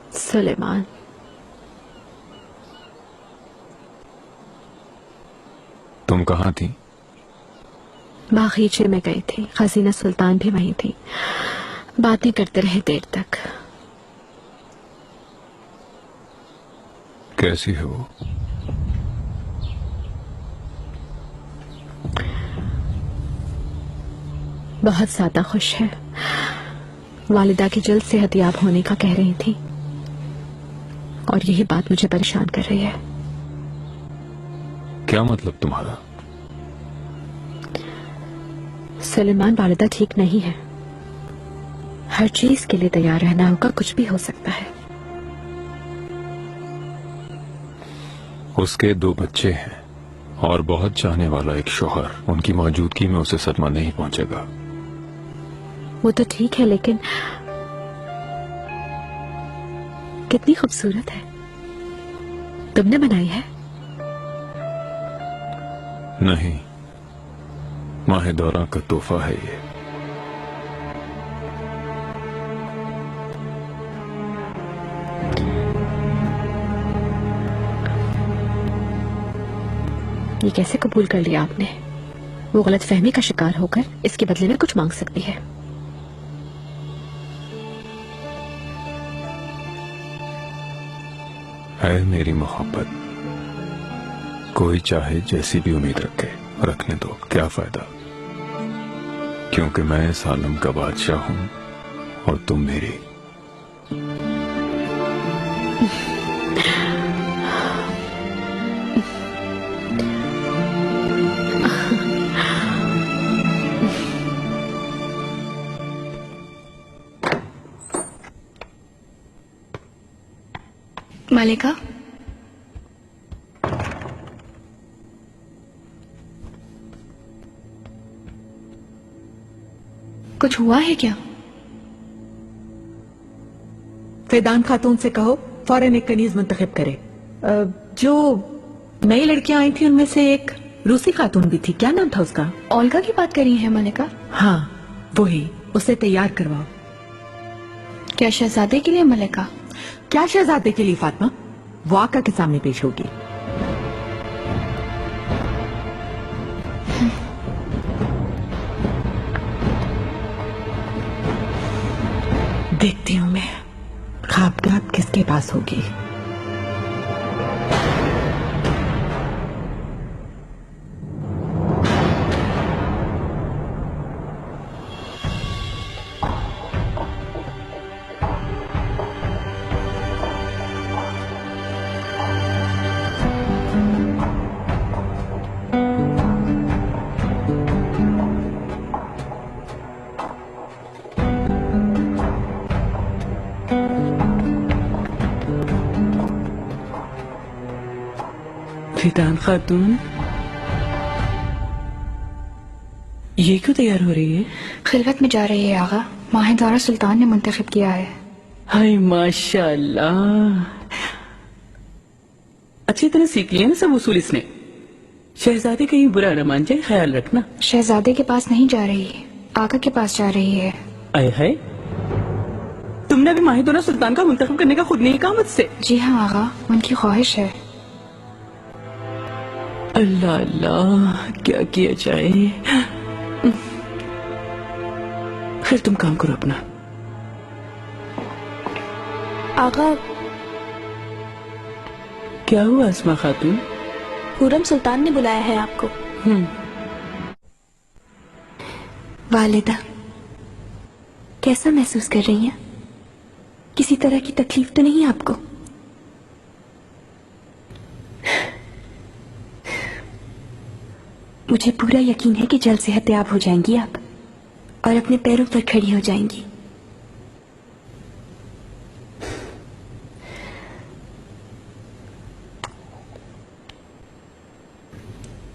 सुलेमान, तुम कहाँ थी? बागीचे में गई थी। खजीना सुल्तान भी वहीं थी। बातें करते रहे देर तक। कैसी है वो? बहुत ज्यादा खुश है। वालिदा की जल्द सेहतयाब होने का कह रही थी, और यही बात मुझे परेशान कर रही है। क्या मतलब तुम्हारा? सुलेमान, वालिदा ठीक नहीं है। हर चीज के लिए तैयार रहना होगा, कुछ भी हो सकता है। उसके 2 बच्चे हैं और बहुत चाहने वाला एक शौहर। उनकी मौजूदगी में उसे सदमा नहीं पहुंचेगा। वो तो ठीक है, लेकिन कितनी खूबसूरत है। तुमने बनाई है? नहीं, माह दौरा का तोहफा है ये। ये कैसे कबूल कर लिया आपने? वो गलत फहमी का शिकार होकर इसके बदले में कुछ मांग सकती है। है मेरी मोहब्बत। कोई चाहे जैसी भी उम्मीद रखे, रखने दो, क्या फायदा? क्योंकि मैं इस आलम का बादशाह हूं और तुम मेरी। मलिका, कुछ हुआ है क्या? फैदान खातून से कहो फौरन एक कनीज मुंतखब करे। जो नई लड़कियां आई थी उनमें से एक रूसी खातून भी थी। क्या नाम था उसका? ओल्गा की बात कर रही है मलिका? हाँ, वही। उसे तैयार करवाओ। क्या शहजादे के लिए मलिका? क्या शहजादे के लिए फातिमा? वो आका के सामने पेश होगी। देखती हूँ मैं ख्वाबगाब किसके पास होगी। फैदान खातून, ये क्यों तैयार हो रही है? खिलवत में जा रही है आगा। माह दौरा सुल्तान ने मुंतखब किया है। हाय माशाल्लाह, अच्छी तरह सीख लिया ना सब उसूल इसने। शहजादे कहीं बुरा न मान जाए, ख्याल रखना। शहजादे के पास नहीं जा रही, आका के पास जा रही है। आए हाय, तुमने अभी माह दौरा सुल्तान का मुंतखब करने का खुद नहीं कहा मुझसे? जी हाँ आगा, उनकी ख्वाहिश है। अल्लाह अल्लाह, क्या किया जाए। फिर तुम काम करो अपना। आगा, क्या हुआ अस्मा खातून? खुर्रम सुल्तान ने बुलाया है आपको। वालिदा, कैसा महसूस कर रही हैं? किसी तरह की तकलीफ तो नहीं आपको? मुझे पूरा यकीन है कि जल्द सेहतयाब हो जाएंगी आप और अपने पैरों पर खड़ी हो जाएंगी।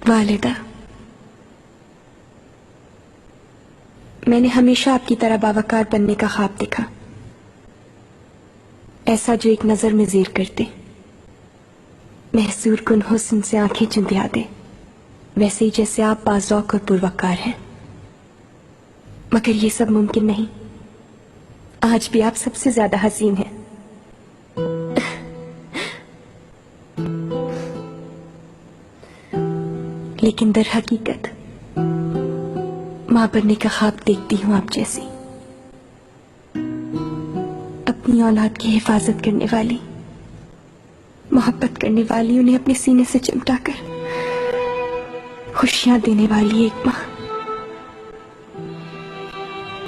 वालिदा, मैंने हमेशा आपकी तरह बावकार बनने का ख्वाब देखा, ऐसा जो एक नजर में ज़ेर करते। महसूर कुन हुस्न से आंखें चुंधिया दे, वैसे ही जैसे आप बाज़ौक़ और पुरवकार हैं। मगर ये सब मुमकिन नहीं। आज भी आप सबसे ज्यादा हसीन हैं। लेकिन दर हकीकत मां बनने का ख्वाब देखती हूं आप जैसी, अपनी औलाद की हिफाजत करने वाली, मोहब्बत करने वाली, उन्हें अपने सीने से चिमटा कर खुशियां देने वाली एक मां।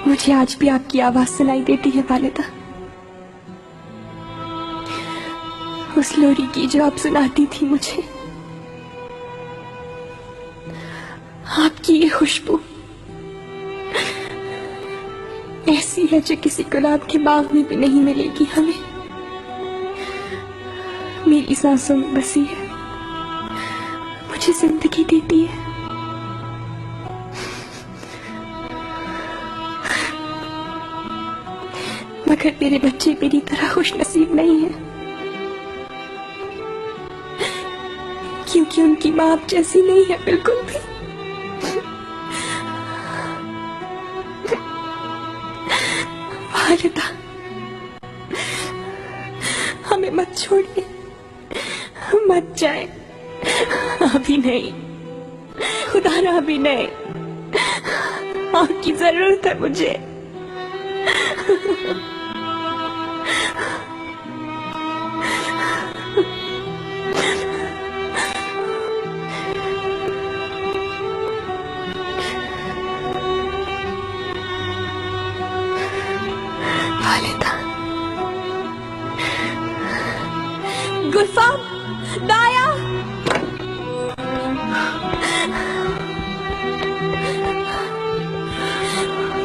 मुझे आज भी आपकी आवाज सुनाई देती है वालिदा, उस लोरी की जो आप सुनाती थी मुझे। आपकी ये खुशबू ऐसी है जो किसी गुलाब के बाग में भी नहीं मिलेगी हमें। मेरी सांसों में बसी है, मुझे जिंदगी देती है। मगर मेरे बच्चे मेरी तरह खुश नसीब नहीं है, क्योंकि उनकी मां आप जैसी नहीं है बिल्कुल भी। वालिदा, हमें मत छोड़िए, मत जाए, अभी नहीं, खुदा ना अभी नहीं, आपकी जरूरत है मुझे। वालिदा, गुलफाम, दाया,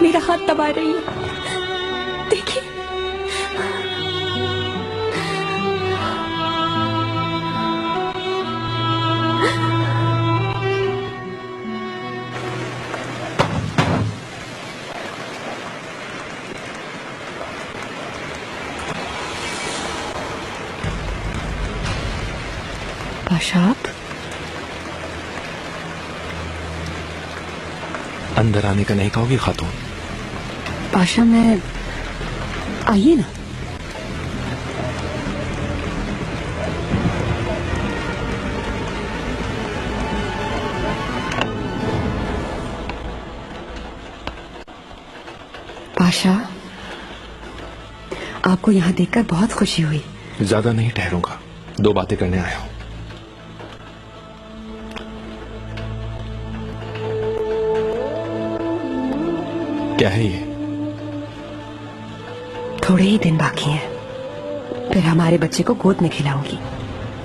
मेरा हाथ दबा रही है, देखिए। पाशा, आप अंदर आने का नहीं कहोगी खातून? पाशा, मैं, आइए ना। पाशा, आपको यहाँ देखकर बहुत खुशी हुई। ज्यादा नहीं ठहरूंगा, 2 बातें करने आया हूं। क्या है ये? थोड़े ही दिन बाकी हैं, फिर हमारे बच्चे को गोद में खिलाऊंगी।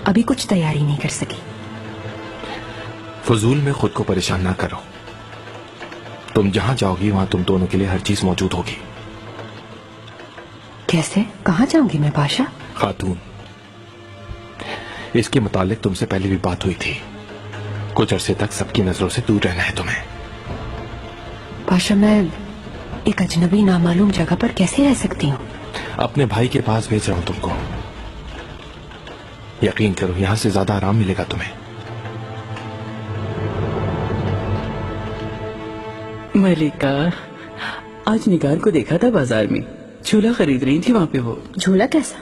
अभी कुछ तैयारी नहीं कर सकी। फजूल में खुद को परेशान ना करो। तुम जहां जाओगी वहां तुम दोनों के लिए हर चीज मौजूद होगी। कैसे? कहाँ जाऊंगी मैं पाशा? खातून, इसके मुतालिक तुमसे पहले भी बात हुई थी। कुछ अरसे तक सबकी नजरों से दूर रहना है तुम्हें। पाशा, मैं एक अजनबी नामालूम जगह पर कैसे रह सकती हूँ? अपने भाई के पास भेज रहा हूं तुमको। यकीन करो, यहां से ज्यादा आराम मिलेगा तुम्हें। मलिका, आज निगार को देखा था बाजार में, झूला खरीद रही थी वहां पे। वो झूला कैसा?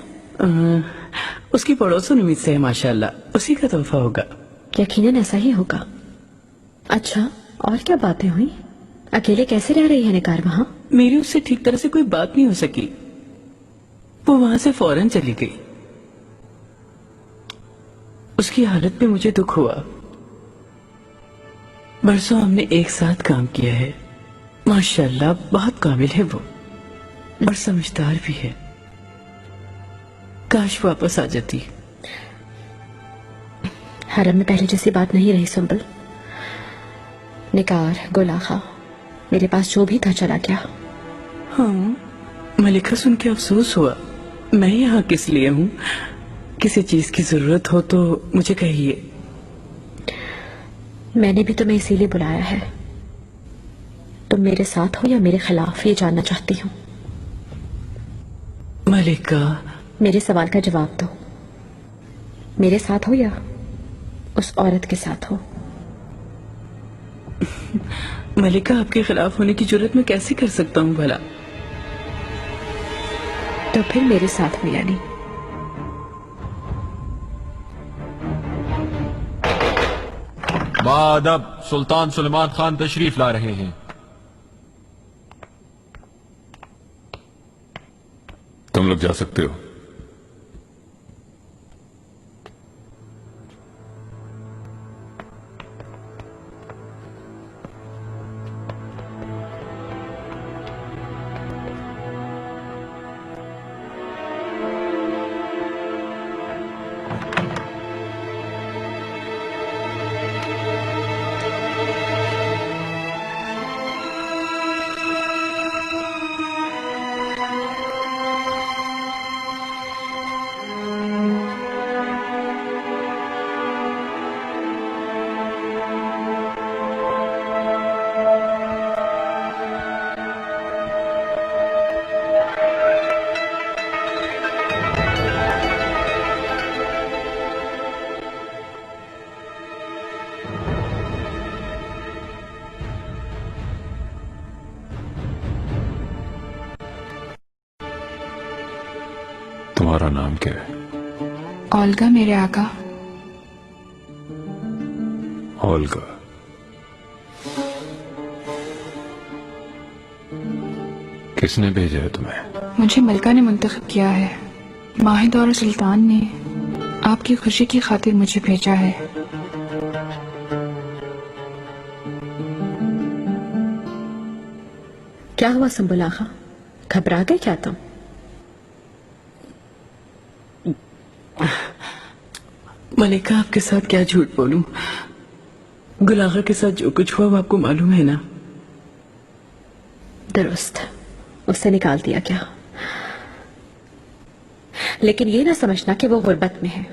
उसकी पड़ोसन उम्मीद से है माशाल्लाह, उसी का तोहफा होगा। यकीनन ऐसा ही होगा। अच्छा, और क्या बातें हुई? अकेले कैसे रह रही है निगार वहां? मेरी उससे ठीक तरह से कोई बात नहीं हो सकी, वो वहां से फौरन चली गई। उसकी हालत पे मुझे दुख हुआ। बरसों हमने एक साथ काम किया है, माशाल्लाह बहुत काबिल है वो, और समझदार भी है। काश वापस आ जाती। हरम में पहले जैसी बात नहीं रही सुंबल। निगार, गुलाखा, मेरे पास जो भी था चला गया। हाँ, मलिका, सुन के अफसोस हुआ। मैं यहाँ किस लिए हूँ? किसी चीज की जरूरत हो तो मुझे कहिए। मैंने भी तुम्हें इसीलिए बुलाया है। तुम मेरे साथ हो या मेरे खिलाफ, ये जानना चाहती हूँ। मलिका, मेरे सवाल का जवाब दो। मेरे साथ हो या उस औरत के साथ हो। मलिका, आपके खिलाफ होने की जरूरत मैं कैसे कर सकता हूँ भला? तो फिर मेरे साथ हो यानी। बादब सुल्तान सुलेमान खान तशरीफ ला रहे हैं। तुम लोग जा सकते हो। तुम्हारा नाम क्या है? ओल्गा मेरे आका। ओल्गा। किसने भेजा है तुम्हें? मुझे मलका ने मुंतखब किया है। माहिद और सुल्तान ने आपकी खुशी की खातिर मुझे भेजा है। क्या हुआ संबुल आगा, घबरा गए क्या तुम? मलिका, आपके साथ क्या झूठ बोलूं? गुलागा के साथ जो कुछ हुआ वो आपको मालूम है ना? दुरुस्त, उसे निकाल दिया क्या? लेकिन ये ना समझना कि वो गुर्बत में है।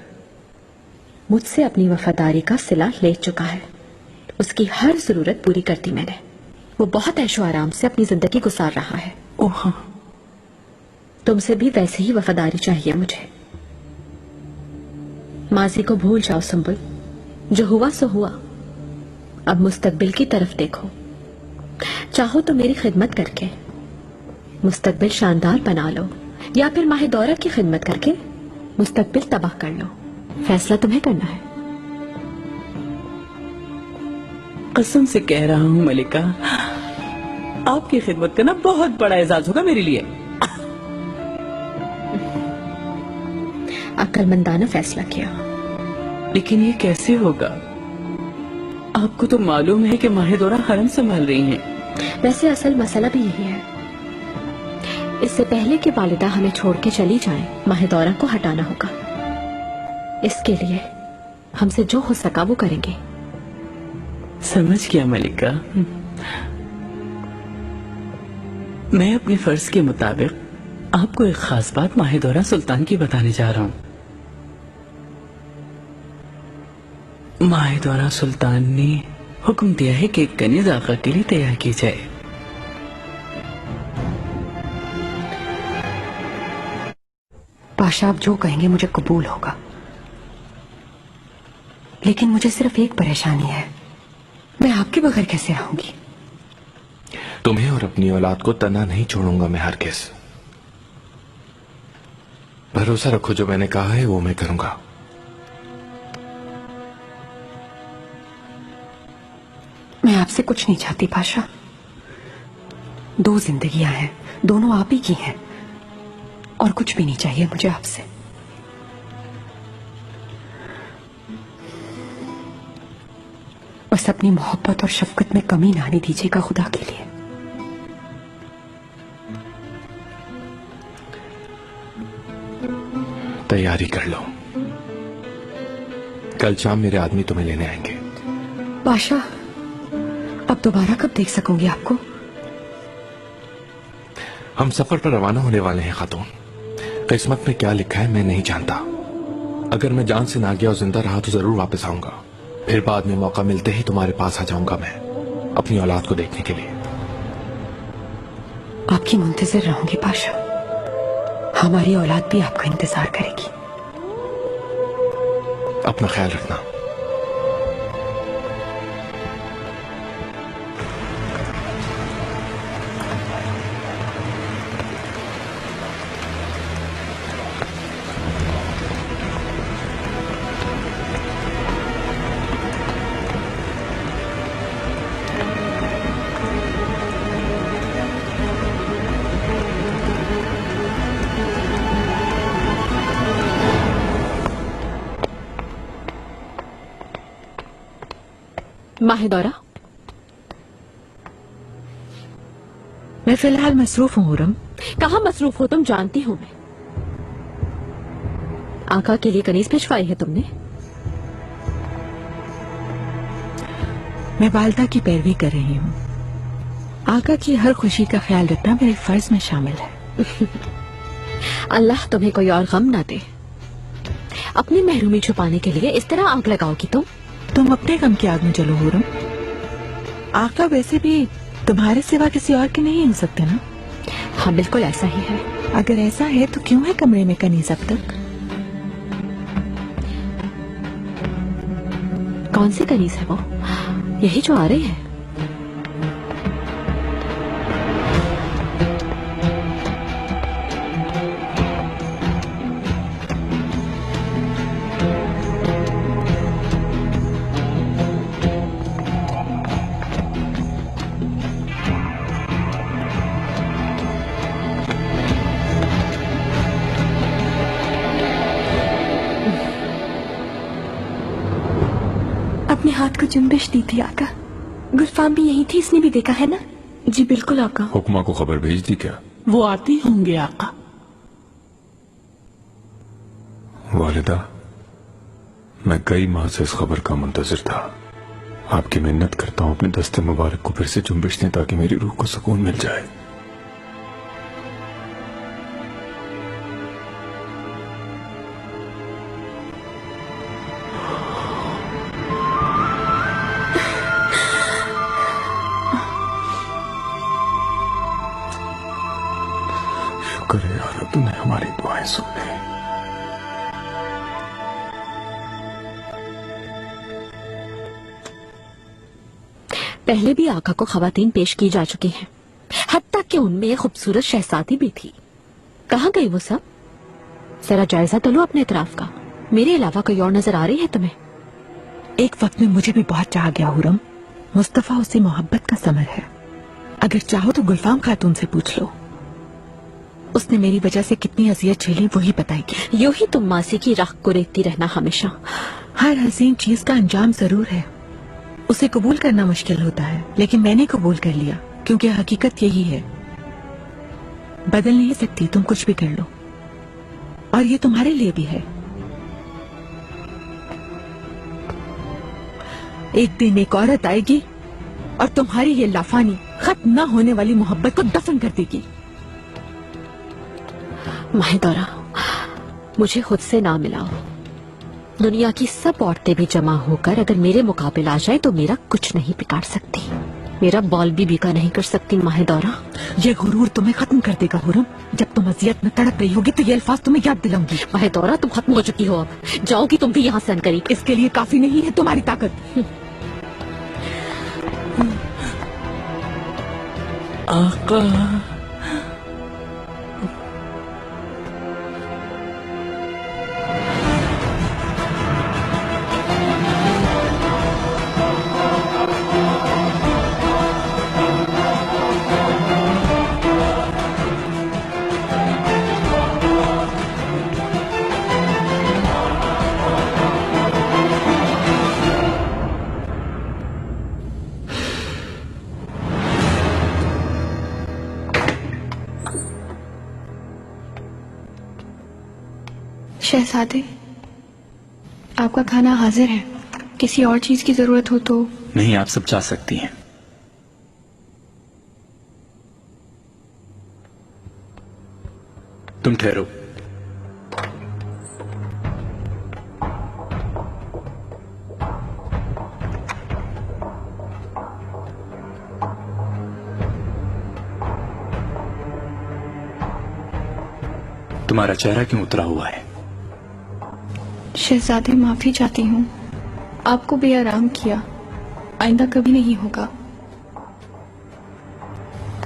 मुझसे अपनी वफादारी का सिला ले चुका है। उसकी हर जरूरत पूरी करती मैंने। वो बहुत ऐशो आराम से अपनी जिंदगी गुजार रहा है। ओह हाँ। तुमसे भी वैसे ही वफादारी चाहिए मुझे। माजी को भूल जाओ संबुल, जो हुआ सो हुआ। अब मुस्तकबिल की तरफ देखो। चाहो तो मेरी खिदमत करके मुस्तकबिल शानदार बना लो, या फिर माहे दौरा की खिदमत करके मुस्तकबिल तबाह कर लो। फैसला तुम्हें करना है। कसम से कह रहा हूँ मलिका, आपकी खिदमत करना बहुत बड़ा एजाज होगा मेरे लिए। अक्लमंदाना फैसला किया। लेकिन ये कैसे होगा? आपको तो मालूम है कि माहिदोरा हरम संभाल रही हैं। वैसे असल मसला भी यही है। इससे पहले कि वालिदा हमें छोड़ के चली जाएं, माहिदौरा को हटाना होगा। इसके लिए हमसे जो हो सका वो करेंगे। समझ गया मलिका। मैं अपने फर्ज के मुताबिक आपको एक खास बात माहिदौरा सुल्तान की बताने जा रहा हूँ। माहिदौरा सुल्तान ने हुक्म दिया है कि एक कनीज आका के लिए तैयार की जाए। पाशा, आप जो कहेंगे मुझे कबूल होगा, लेकिन मुझे सिर्फ एक परेशानी है। मैं आपके बगैर कैसे रहूंगी? तुम्हें और अपनी औलाद को तना नहीं छोड़ूंगा मैं हरगिज़। भरोसा रखो, जो मैंने कहा है वो मैं करूंगा। मैं आपसे कुछ नहीं चाहती पाशा। 2 जिंदगियां हैं, दोनों आप ही की हैं, और कुछ भी नहीं चाहिए मुझे आपसे। बस अपनी मोहब्बत और शफकत में कमी ना आने दीजिएगा खुदा के लिए। तैयारी कर लो, कल शाम मेरे आदमी तुम्हें लेने आएंगे। पाशा, अब दोबारा कब देख सकूंगी आपको? हम सफर पर रवाना होने वाले हैं खातून। किस्मत में क्या लिखा है मैं नहीं जानता। अगर मैं जान से ना गया और जिंदा रहा तो जरूर वापस आऊंगा। फिर बाद में मौका मिलते ही तुम्हारे पास आ जाऊंगा मैं, अपनी औलाद को देखने के लिए। आपकी मुंतजिर रहूंगी पाशा। हमारी औलाद भी आपका इंतजार करेगी। अपना ख्याल रखना। माहिदौरा, मैं फिलहाल मसरूफ हूँ हुरम। कहाँ मसरूफ हो तुम? जानती हूँ मैं। आका के लिए कनीज भिजवाई है तुमने? मैं वालदा की पैरवी कर रही हूँ। आका की हर खुशी का ख्याल रखना मेरे फर्ज में शामिल है। अल्लाह तुम्हें कोई और गम ना दे। अपनी महरूमी छुपाने के लिए इस तरह आग लगाओगी तुम अपने गम की आग में जलो हुरम। आका वैसे भी तुम्हारे सिवा किसी और के नहीं हो सकते ना? हाँ बिल्कुल ऐसा ही है। अगर ऐसा है तो क्यों है कमरे में कनीज अब तक? कौन सी कनीज है वो? यही जो आ रही है? अपने हाथ को जुम्बिश दी थी आका। गुलफाम भी यही थी, इसने भी देखा है ना? जी बिल्कुल आका। हुक्मा को खबर भेज दी क्या? वो आते होंगे आका। वालिदा, मैं कई माह से इस खबर का मुंतजिर था। आपकी मिन्नत करता हूँ अपने दस्ते मुबारक को फिर से जुम्बिश दें ताकि मेरी रूह को सुकून मिल जाए। शुक्र है यार, तूने हमारी दुआएं सुन ली। पहले भी आका को खवातीन पेश की जा चुकी हैं, हत्ता कि उनमें एक खूबसूरत शहजादी भी थी। कहाँ गई वो सब? जरा जायजा तो लो अपने इतराफ का। मेरे अलावा कोई और नजर आ रही है तुम्हें? एक वक्त में मुझे भी बहुत चाह गया हुरम। मुस्तफा उसे मोहब्बत का समर है। अगर चाहो तो गुलफाम खातून से पूछ लो। उसने मेरी वजह से कितनी अजियत झेली वही बताएगी। यूं ही तुम मासी की राख को रेखती रहना हमेशा। हर हसीन चीज का अंजाम जरूर है, उसे कबूल करना मुश्किल होता है, लेकिन मैंने कबूल कर लिया क्योंकि हकीकत यही है। बदल नहीं सकती, तुम कुछ भी कर लो, और ये तुम्हारे लिए भी है। एक दिन एक औरत आएगी और तुम्हारी ये लाफानी खत्म न होने वाली मोहब्बत को दफन कर देगी। माहिदौरा, मुझे खुद से ना मिलाओ। दुनिया की सब औरतें भी जमा होकर अगर मेरे मुकाबले आ जाए तो मेरा कुछ नहीं बिगाड़ सकती, मेरा बॉल भी बीका नहीं कर सकती। माहिदौरा, ये गुरूर तुम्हें खत्म कर देगा हुरम। जब तुम अजियत में तड़प रही होगी तो ये अल्फाज तुम्हें याद दिलाऊंगी। माहिदौरा, तुम खत्म हो चुकी हो, अब जाओगी तुम भी यहाँ से अनकरीब। इसके लिए काफी नहीं है तुम्हारी ताकत। आका, शहजादे, आपका खाना हाजिर है। किसी और चीज की जरूरत हो तो? नहीं, आप सब जा सकती हैं। तुम ठहरो। तुम्हारा चेहरा क्यों उतरा हुआ है? शहजादे, माफी चाहती हूँ, आपको बेआराम किया, आइंदा कभी नहीं होगा।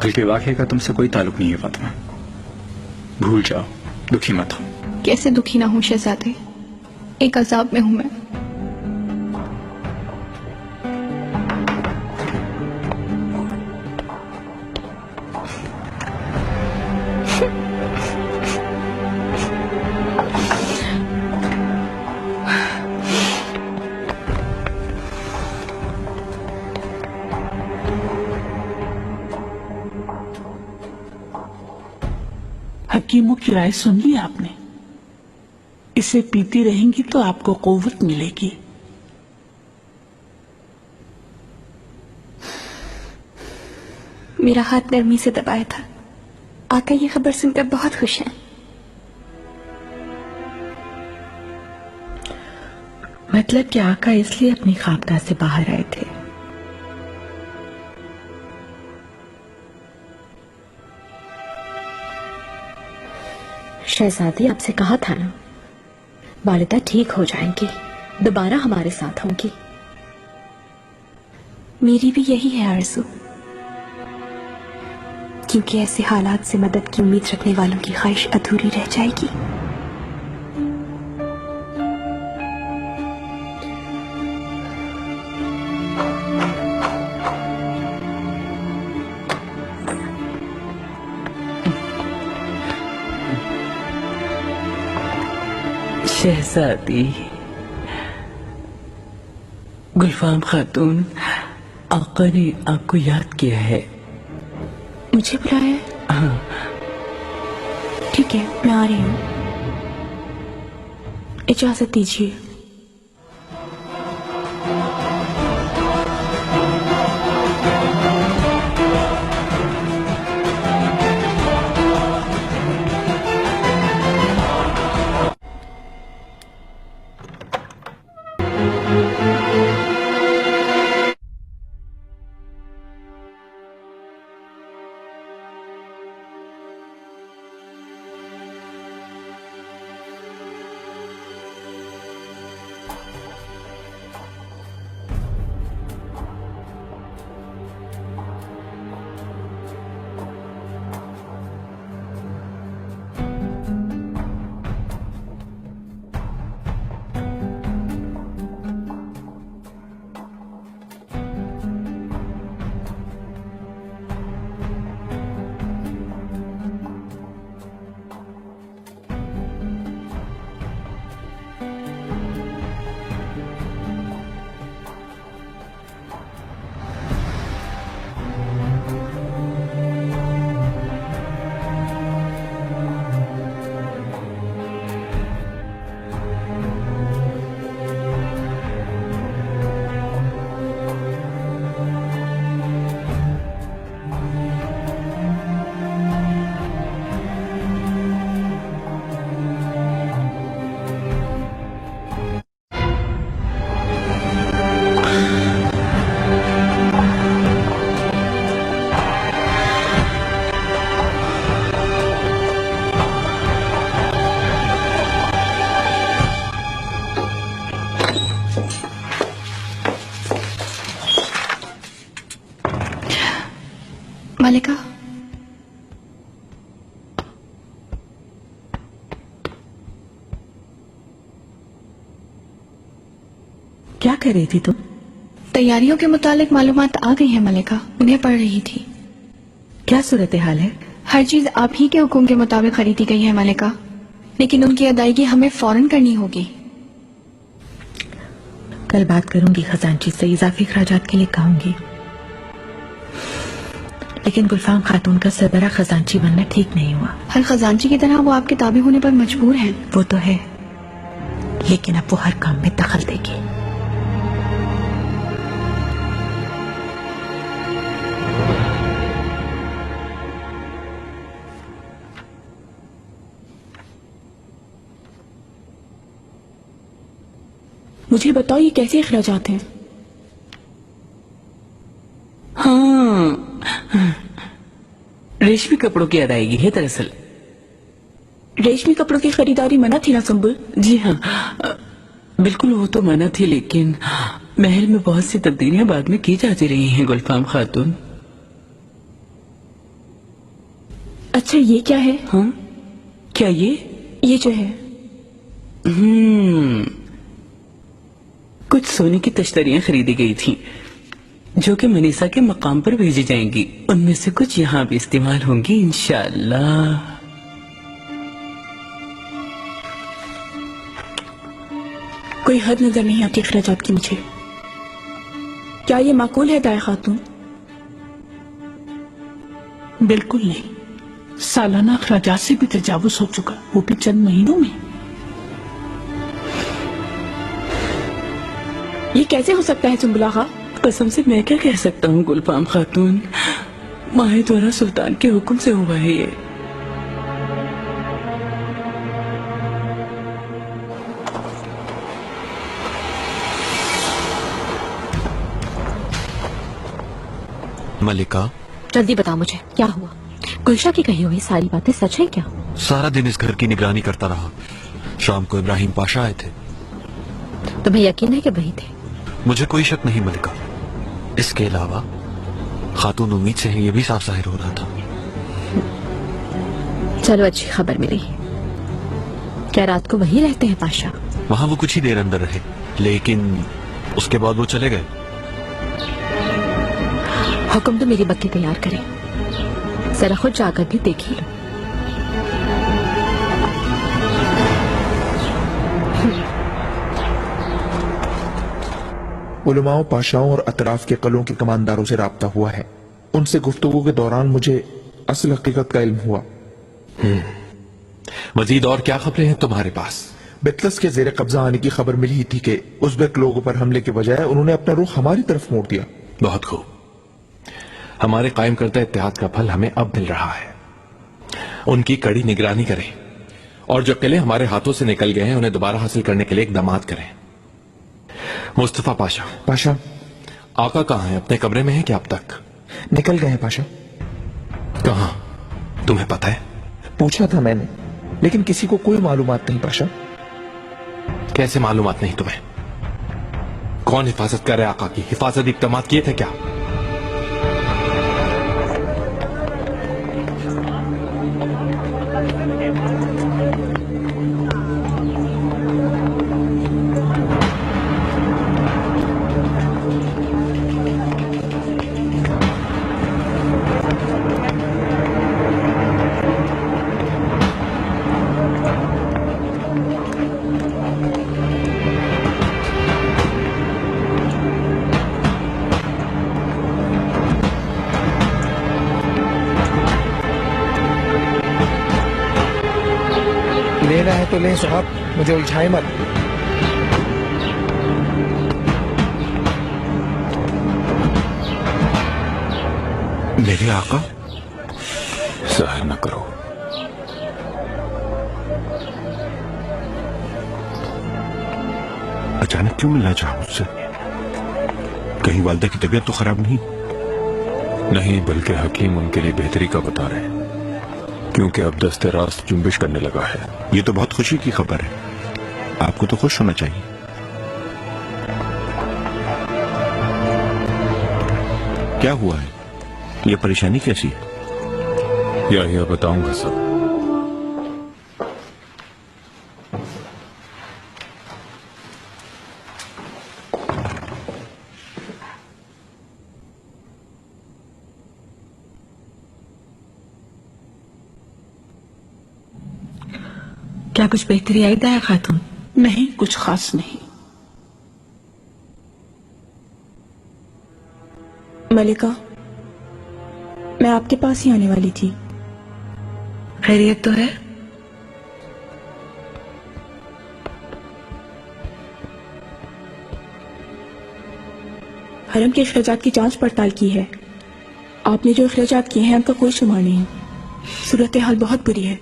कल के वाकये का तुमसे कोई ताल्लुक नहीं है फातिमा, भूल जाओ, दुखी मत हो। कैसे दुखी ना हूँ शहजादे, एक अजाब में हूँ मैं। हकीमों की राय सुन ली आपने? इसे पीती रहेंगी तो आपको कुव्वत मिलेगी। मेरा हाथ नरमी से दबाया था। आका ये खबर सुनकर बहुत खुश हैं। मतलब कि आका इसलिए अपनी खाबगाह से बाहर आए थे? शहजादी, आपसे कहा था ना, वालिदा ठीक हो जाएंगी, दोबारा हमारे साथ होंगी। मेरी भी यही है आरज़ू, क्योंकि ऐसे हालात से मदद की उम्मीद रखने वालों की ख्वाहिश अधूरी रह जाएगी। शहजादी गुलफाम खातून, आका ने आपको याद किया है। मुझे बुलाया है? ठीक है, मैं आ रही हूँ। इजाजत दीजिए। मलिका, क्या कर रही थी तुम? तैयारियों के मुतालिक मालूमात आ गई है मलिका, उन्हें पढ़ रही थी। क्या सूरत हाल है? हर चीज आप ही के हुक्म के मुताबिक खरीदी गई है मलिका, लेकिन उनकी अदायगी हमें फौरन करनी होगी। कल बात करूंगी खजांची से, इजाफी खर्चात के लिए कहूंगी। लेकिन गुलफाम खातून का सरबरा खजांची बनना ठीक नहीं हुआ। हर खजांची की तरह वो आपके ताबे होने पर मजबूर हैं। वो तो है, लेकिन अब वो हर काम में दखल देगी। मुझे बताओ, ये कैसे अखराजात हैं? हाँ, रेशमी कपड़ों की अदायगी है दरअसल। रेशमी कपड़ों की खरीदारी मना थी ना संबुल? जी हाँ, बिल्कुल वो तो मना थी, लेकिन महल में बहुत सी तब्दीलियां बाद में की जाती रही हैं गुलफाम खातून। अच्छा ये क्या है? हाँ, क्या ये जो है कुछ सोने की तश्तरियां खरीदी गई थी जो कि मनीषा के मकाम पर भेजी जाएंगी। उनमें से कुछ यहाँ भी इस्तेमाल होंगी इंशाअल्लाह। कोई हद नजर नहीं आती अखराजात की मुझे। क्या ये माकूल है दाया खातून? बिल्कुल नहीं। सालाना अखराजात से भी तजावुज हो चुका, वो भी चंद महीनों में। ये कैसे हो सकता है सुंबुला खां? कसम से मैं क्या कह सकता हूँ गुलफाम खातून, माहे द्वारा सुल्तान के हुक्म से हुआ है ये। मलिका, जल्दी बताओ मुझे क्या हुआ। गुलशा की कही हुई सारी बातें सच है क्या? सारा दिन इस घर की निगरानी करता रहा। शाम को इब्राहिम पाशा आए थे। तुम्हें यकीन है कि वही थे? मुझे कोई शक नहीं मलिका। इसके अलावा खातून उम्मीद से है, ये भी साफ जाहिर हो रहा था। चलो अच्छी खबर मिली। क्या रात को वहीं रहते हैं पाशा? वहां वो कुछ ही देर अंदर रहे, लेकिन उसके बाद वो चले गए। हुक्म तो मेरी बत्ती तैयार करें, जरा खुद जाकर भी देख ही लो। उलमाओं, पाशाओं और अतराफ के कलों के कमानदारों से राब्ता हुआ है। उनसे गुफ्तगू के दौरान मुझे असल हकीकत का इल्म हुआ। मजीद और क्या खबरें हैं तुम्हारे पास? बितलस के जेर कब्जा आने की खबर मिली ही थी कि उज़्बेक लोगों पर हमले के बजाय उन्होंने अपना रुख हमारी तरफ मोड़ दिया। बहुत खूब। हमारे कायम करता इत्तेहाद का फल हमें अब मिल रहा है। उनकी कड़ी निगरानी करें और जो किले हमारे हाथों से निकल गए हैं उन्हें दोबारा हासिल करने के लिए इकदामात करें। मुस्तफा पाशा। पाशा। आका कहाँ है? अपने कमरे में है क्या अब तक? निकल गए हैं पाशा। कहाँ? तुम्हें पता है? पूछा था मैंने, लेकिन किसी को कोई मालूमात नहीं पाशा। कैसे मालूमात नहीं तुम्हें? कौन हिफाजत करे आका की? हिफाजती इक़दामात किए थे क्या? लेना है तो लें साहब, मुझे उलझाए मत। मेरे आका। जाहिर न करो। अचानक क्यों मिलना चाहा मुझसे? कहीं वालिदा की तबीयत तो खराब नहीं? नहीं, बल्कि हकीम उनके लिए बेहतरी का बता रहे हैं, क्योंकि अब दस्ते रास्त जुम्बिश करने लगा है। ये तो बहुत खुशी की खबर है। आपको तो खुश होना चाहिए। क्या हुआ है? ये परेशानी कैसी है? या बताऊंगा सब। क्या कुछ बेहतरी आई दाया खातून? नहीं, कुछ खास नहीं। मलिका, मैं आपके पास ही आने वाली थी। खैरियत तो है? हरम के अखराजात की जांच पड़ताल की है। आपने जो अखराजात किए हैं उनका कोई शुमार नहीं। सूरत हाल बहुत बुरी है।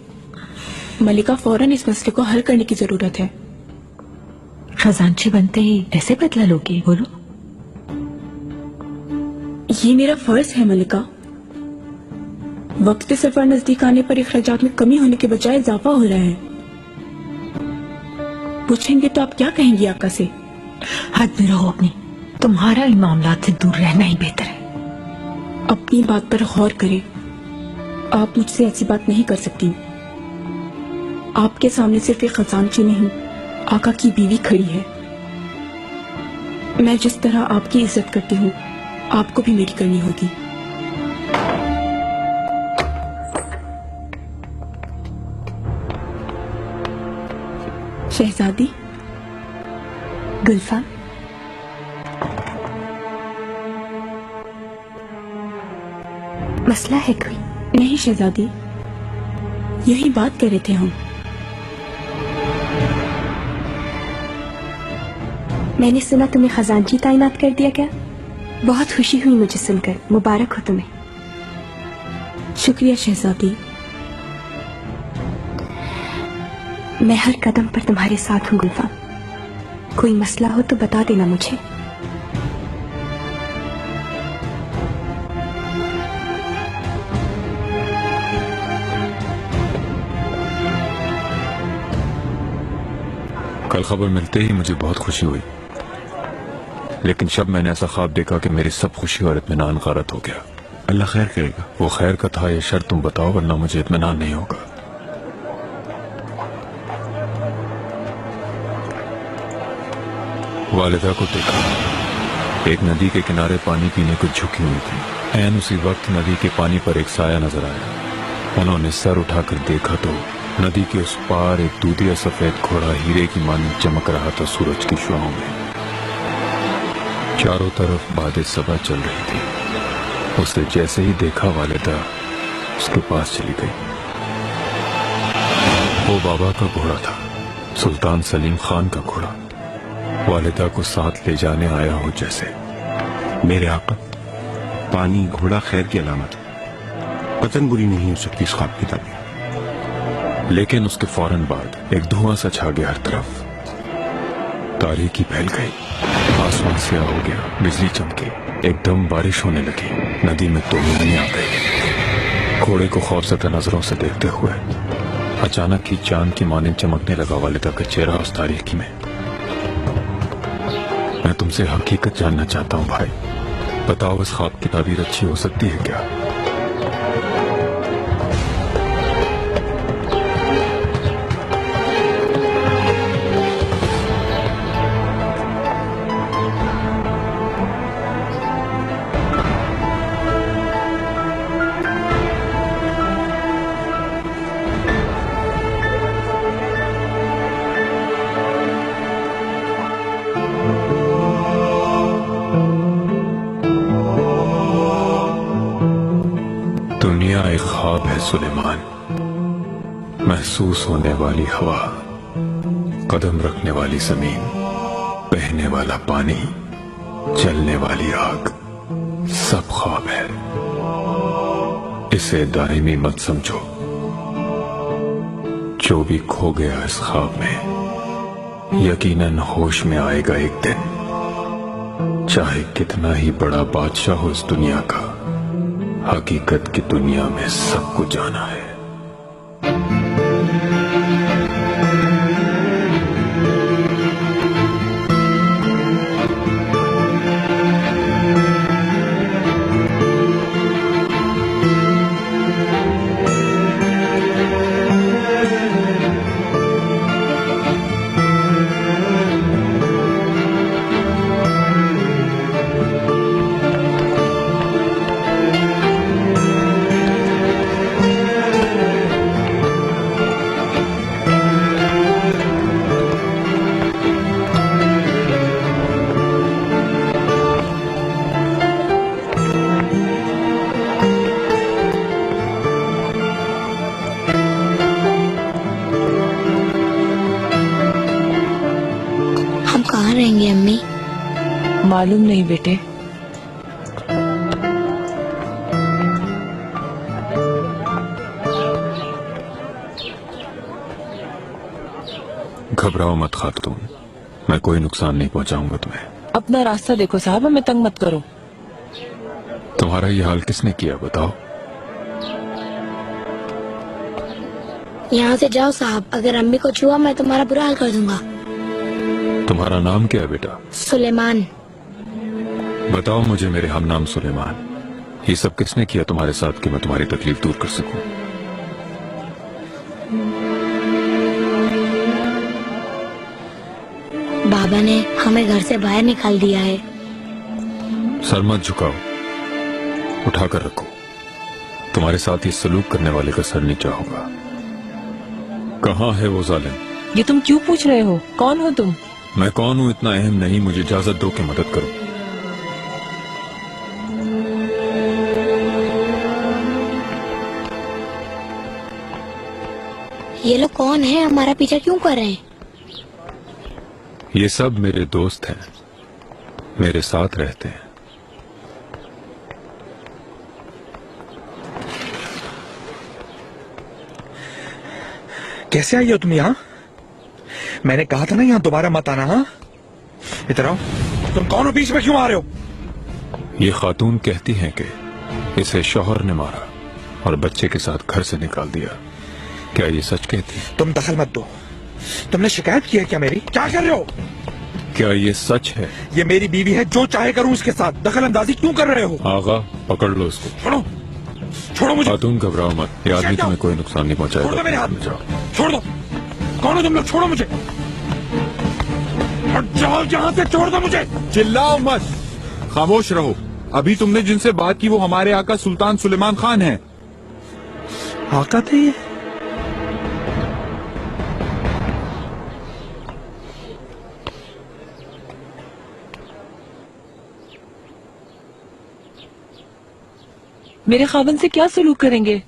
मलिका, फौरन इस मसले को हल करने की जरूरत है। खजांची बनते ही ऐसे बदला लोगे? बोलो। ये मेरा फर्ज है मलिका। वक्त सफर नजदीक आने पर अखराजात में कमी होने के बजाय इजाफा हो रहा है। पूछेंगे तो आप क्या कहेंगी आका से? हद में रहो अपनी। तुम्हारा इन मामलात से दूर रहना ही बेहतर है। अपनी बात पर गौर करें। आप मुझसे ऐसी बात नहीं कर सकती। आपके सामने सिर्फ एक खजानची नहीं, आका की बीवी खड़ी है। मैं जिस तरह आपकी इज्जत करती हूँ, आपको भी मेरी करनी होगी। शहजादी, गुल्फा, मसला है कोई? नहीं शहजादी, यही बात कर रहे थे हम। मैंने सुना तुम्हें खजानची तैनात कर दिया क्या? बहुत खुशी हुई मुझे सुनकर। मुबारक हो तुम्हें। शुक्रिया शहजादी। मैं हर कदम पर तुम्हारे साथ हूँ गुल्फा। कोई मसला हो तो बता देना मुझे। कल खबर मिलते ही मुझे बहुत खुशी हुई, लेकिन शब मैंने ऐसा ख्वाब देखा कि मेरी सब खुशी और इत्मीनान गारत हो गया। अल्लाह खैर करेगा। वो खैर का था ये शर्त तुम बताओ, वरना मुझे इत्मीनान नहीं होगा। वालिदा को देखा, एक नदी के किनारे पानी पीने को झुकी हुई थी। ऐन उसी वक्त नदी के पानी पर एक साया नजर आया। उन्होंने सर उठाकर देखा तो नदी के उस पार एक दूधिया सफेद घोड़ा हीरे की मानी चमक रहा था सूरज की शुआओं में। चारों तरफ बादे सबा चल रही थी। उसने जैसे ही देखा वालिदा उसके पास चली गई। वो बाबा का घोड़ा था, सुल्तान सलीम खान का घोड़ा। वालिदा को साथ ले जाने आया हो जैसे। मेरे आका, पानी घोड़ा खैर की अलामत है। कतन बुरी नहीं हो सकती इस ख्वाब की ताबीर। लेकिन उसके फौरन बाद एक धुआं सा छा गया हर तरफ। तारीकी फैल गई, आसमान स्याह हो गया, बिजली चमकी, एकदम बारिश होने लगी। नदी में तूफान आ गई। घोड़े को खौफजदा नजरों से देखते हुए अचानक ही चांद की माने चमकने लगा वालिदा का चेहरा उस तारीकी में। मैं तुमसे हकीकत जानना चाहता हूँ भाई, बताओ इस ख्वाब की ताबीर अच्छी हो सकती है क्या? दुनिया एक ख्वाब है सुलेमान, महसूस होने वाली हवा, कदम रखने वाली जमीन, बहने वाला पानी, जलने वाली आग, सब ख्वाब है। इसे दायमी मत समझो। जो भी खो गया इस ख्वाब में यकीनन होश में आएगा एक दिन। चाहे कितना ही बड़ा बादशाह हो इस दुनिया का, हकीकत की दुनिया में सबको जाना है। कहाँ रहेंगे अम्मी? मालूम नहीं बेटे। घबराओ मत खातून, मैं कोई नुकसान नहीं पहुंचाऊंगा तुम्हें। अपना रास्ता देखो साहब, हमें तंग मत करो। तुम्हारा ये हाल किसने किया बताओ? यहाँ से जाओ साहब, अगर अम्मी को छुआ मैं तुम्हारा बुरा हाल कर दूंगा। तुम्हारा नाम क्या है बेटा? सुलेमान। बताओ मुझे मेरे हमनाम सुलेमान, ये सब किसने किया तुम्हारे साथ कि मैं तुम्हारी तकलीफ दूर कर सकूं? बाबा ने हमें घर से बाहर निकाल दिया है। सर मत झुकाओ, उठाकर रखो। तुम्हारे साथ ये सलूक करने वाले का सर नीचा होगा। कहाँ है वो जालिम? ये तुम क्यों पूछ रहे हो? कौन हो तुम? मैं कौन हूँ इतना अहम नहीं, मुझे इजाजत दो कि मदद करो। ये लोग कौन है? हमारा पीछा क्यों कर रहे हैं? ये सब मेरे दोस्त हैं, मेरे साथ रहते हैं। कैसे आई हो तुम यहाँ? मैंने कहा था ना यहाँ दोबारा मत आना। हाँ, इधर आओ। तुम कौन हो? बीच में क्यों आ रहे हो? ये खातून कहती हैं कि इसे शौहर ने मारा और बच्चे के साथ घर से निकाल दिया। क्या ये सच कहती है? तुम दखल मत दो। तुमने शिकायत की है क्या मेरी? क्या कर रहे हो? क्या ये सच है? ये मेरी बीवी है, जो चाहे करूं उसके साथ। दखल अंदाजी क्यों कर रहे हो? आगा, पकड़ लो इसको। छोड़ो, छोड़ो मुझे। खातून घबराओ मत, ये आदमी तुम्हें कोई नुकसान नहीं छोड़ दो मेरे हाथ। पहुंचाएगा। छोड़ दो। कौन हो तुम लोग? छोड़ो मुझे। हट जाओ यहाँ से, छोड़ दो मुझे। चिल्लाओ मत, खामोश रहो। अभी तुमने जिनसे बात की वो हमारे आका सुल्तान सुलेमान खान हैं। आका थे ये? मेरे खावन से क्या सलूक करेंगे?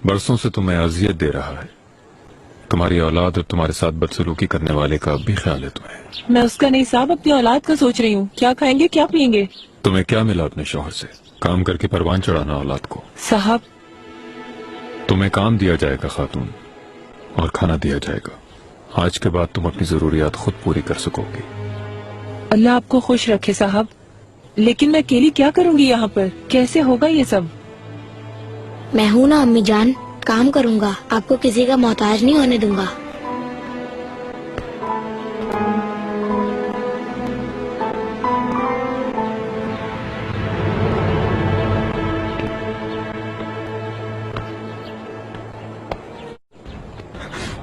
बरसों से तुम्हें अजियत दे रहा है। तुम्हारी औलाद और तुम्हारे साथ बदसलूकी करने वाले का अब भी ख्याल है तुम्हें। मैं उसका नहीं साहब, अपनी औलाद का सोच रही हूँ। क्या खाएंगे, क्या पियेंगे? तुम्हें क्या मिला अपने शौहर से? काम करके परवान चढ़ाना औलाद को। साहब, तुम्हें काम दिया जाएगा खातून, और खाना दिया जाएगा। आज के बाद तुम अपनी जरूरियात खुद पूरी कर सकोगी। अल्लाह आपको खुश रखे साहब। लेकिन मैं अकेली क्या करूँगी यहाँ पर? कैसे होगा ये सब? मैं हूँ ना अम्मी जान, काम करूँगा। आपको किसी का मोहताज नहीं होने दूंगा।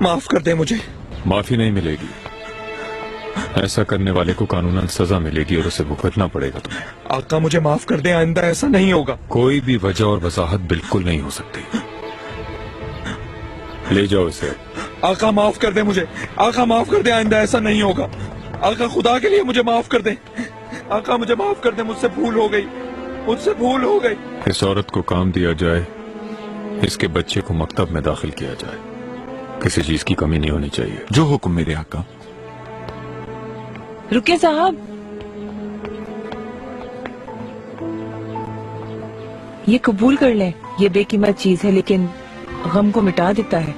माफ कर दे मुझे। माफी नहीं मिलेगी, ऐसा करने वाले को कानूनन सजा मिलेगी और उसे भुगतना पड़ेगा तुम्हें। आका मुझे माफ कर दे, आइंदा ऐसा नहीं होगा। कोई भी वजह और वजाहत बिल्कुल नहीं हो सकती। ले जाओ इसे। आका माफ कर दे मुझे। आका माफ कर दे, आइंदा ऐसा नहीं होगा। आका खुदा के लिए मुझे माफ कर दे। आका मुझे माफ कर दे, मुझसे भूल हो गई, मुझसे भूल हो गई। इस औरत को काम दिया जाए, इसके बच्चे को मकतब में दाखिल किया जाए। किसी चीज की कमी नहीं होनी चाहिए। जो हुक्म मेरे आका। रुके साहब, ये कबूल कर लें। ये बेकीमत चीज है लेकिन गम को मिटा देता है।